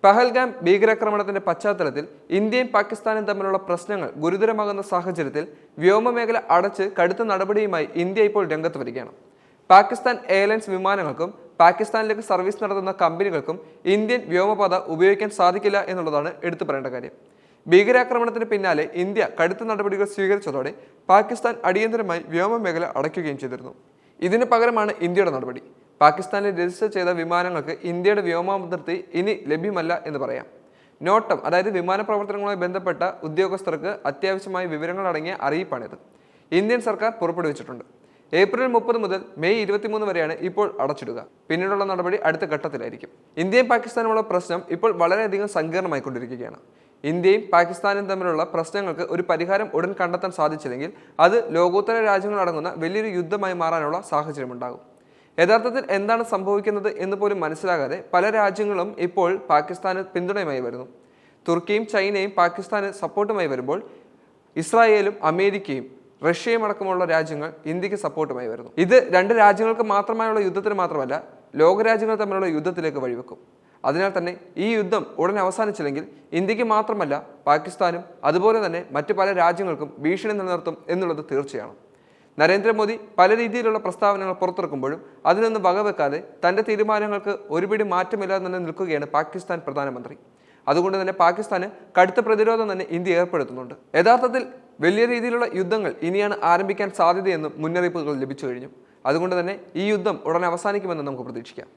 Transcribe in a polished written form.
പഹൽഗാം ഭീകരാക്രമണത്തിന്റെ പശ്ചാത്തലത്തിൽ ഇന്ത്യയും പാകിസ്ഥാനും തമ്മിലുള്ള പ്രശ്നങ്ങൾ ഗുരുതരമാകുന്ന സാഹചര്യത്തിൽ വ്യോമമേഖല അടച്ച് കടുത്ത നടപടിയുമായി ഇന്ത്യ ഇപ്പോൾ രംഗത്ത് വരികയാണ്. പാകിസ്ഥാൻ എയർലൈൻസ് വിമാനങ്ങൾക്കും പാകിസ്ഥാനിലേക്ക് സർവീസ് നടത്തുന്ന കമ്പനികൾക്കും ഇന്ത്യൻ വ്യോമപാത ഉപയോഗിക്കാൻ സാധിക്കില്ല എന്നുള്ളതാണ് എടുത്തു പറയേണ്ട കാര്യം. ഭീകരാക്രമണത്തിന് പിന്നാലെ ഇന്ത്യ കടുത്ത നടപടികൾ സ്വീകരിച്ചതോടെ പാകിസ്ഥാൻ അടിയന്തരമായി വ്യോമമേഖല അടയ്ക്കുകയും ചെയ്തിരുന്നു. ഇതിന് പകരമാണ് ഇന്ത്യയുടെ നടപടി. പാകിസ്ഥാനിൽ രജിസ്റ്റർ ചെയ്ത വിമാനങ്ങൾക്ക് ഇന്ത്യയുടെ വ്യോമാതിർത്തി ഇനി ലഭ്യമല്ല എന്ന് പറയാം. നോട്ടം, അതായത് വിമാന പ്രവർത്തനങ്ങളുമായി ബന്ധപ്പെട്ട ഉദ്യോഗസ്ഥർക്ക് അത്യാവശ്യമായ വിവരങ്ങൾ അടങ്ങിയ അറിയിപ്പാണിത്. ഇന്ത്യൻ സർക്കാർ പുറപ്പെടുവിച്ചിട്ടുണ്ട്. ഏപ്രിൽ 30 മുതൽ മെയ് 23 വരെയാണ് ഇപ്പോൾ അടച്ചിടുക. പിന്നീടുള്ള നടപടി അടുത്ത ഘട്ടത്തിലായിരിക്കും. ഇന്ത്യയും പാകിസ്ഥാനുമുള്ള പ്രശ്നം ഇപ്പോൾ വളരെയധികം സങ്കീർണമായിക്കൊണ്ടിരിക്കുകയാണ്. ഇന്ത്യയും പാകിസ്ഥാനും തമ്മിലുള്ള പ്രശ്നങ്ങൾക്ക് ഒരു പരിഹാരം ഉടൻ കണ്ടെത്താൻ സാധിച്ചില്ലെങ്കിൽ അത് ലോകോത്തര രാജ്യങ്ങളടങ്ങുന്ന വലിയൊരു യുദ്ധമായി മാറാനുള്ള സാഹചര്യമുണ്ടാകും. യഥാർത്ഥത്തിൽ എന്താണ് സംഭവിക്കുന്നത് എന്ന് പോലും മനസ്സിലാകാതെ പല രാജ്യങ്ങളും ഇപ്പോൾ പാകിസ്ഥാന് പിന്തുണയുമായി വരുന്നു. തുർക്കിയും ചൈനയും പാകിസ്ഥാന് സപ്പോർട്ടുമായി വരുമ്പോൾ ഇസ്രായേലും അമേരിക്കയും റഷ്യയും അടക്കമുള്ള രാജ്യങ്ങൾ ഇന്ത്യക്ക് സപ്പോർട്ടുമായി വരുന്നു. ഇത് രണ്ട് രാജ്യങ്ങൾക്ക് മാത്രമായുള്ള യുദ്ധത്തിന് മാത്രമല്ല, ലോകരാജ്യങ്ങൾ തമ്മിലുള്ള യുദ്ധത്തിലേക്ക് വഴിവെക്കും. അതിനാൽ തന്നെ ഈ യുദ്ധം ഉടൻ അവസാനിച്ചില്ലെങ്കിൽ ഇന്ത്യക്ക് മാത്രമല്ല പാകിസ്ഥാനും അതുപോലെ തന്നെ മറ്റു പല രാജ്യങ്ങൾക്കും ഭീഷണി നിലനിർത്തും എന്നുള്ളത് തീർച്ചയാണ്. നരേന്ദ്രമോദി പല രീതിയിലുള്ള പ്രസ്താവനകൾ പുറത്തിറക്കുമ്പോഴും അതിനൊന്നും വകവെക്കാതെ തൻ്റെ തീരുമാനങ്ങൾക്ക് ഒരുപിടി മാറ്റമില്ലാതെ തന്നെ നിൽക്കുകയാണ് പാകിസ്ഥാൻ പ്രധാനമന്ത്രി. അതുകൊണ്ട് തന്നെ പാകിസ്ഥാന് കടുത്ത പ്രതിരോധം തന്നെ ഇന്ത്യ ഏർപ്പെടുത്തുന്നുണ്ട്. യഥാർത്ഥത്തിൽ വലിയ രീതിയിലുള്ള യുദ്ധങ്ങൾ ഇനിയാണ് ആരംഭിക്കാൻ സാധ്യതയെന്നും മുന്നറിയിപ്പുകൾ ലഭിച്ചു കഴിഞ്ഞു. അതുകൊണ്ട് തന്നെ ഈ യുദ്ധം ഉടൻ അവസാനിക്കുമെന്ന് നമുക്ക് പ്രതീക്ഷിക്കാം.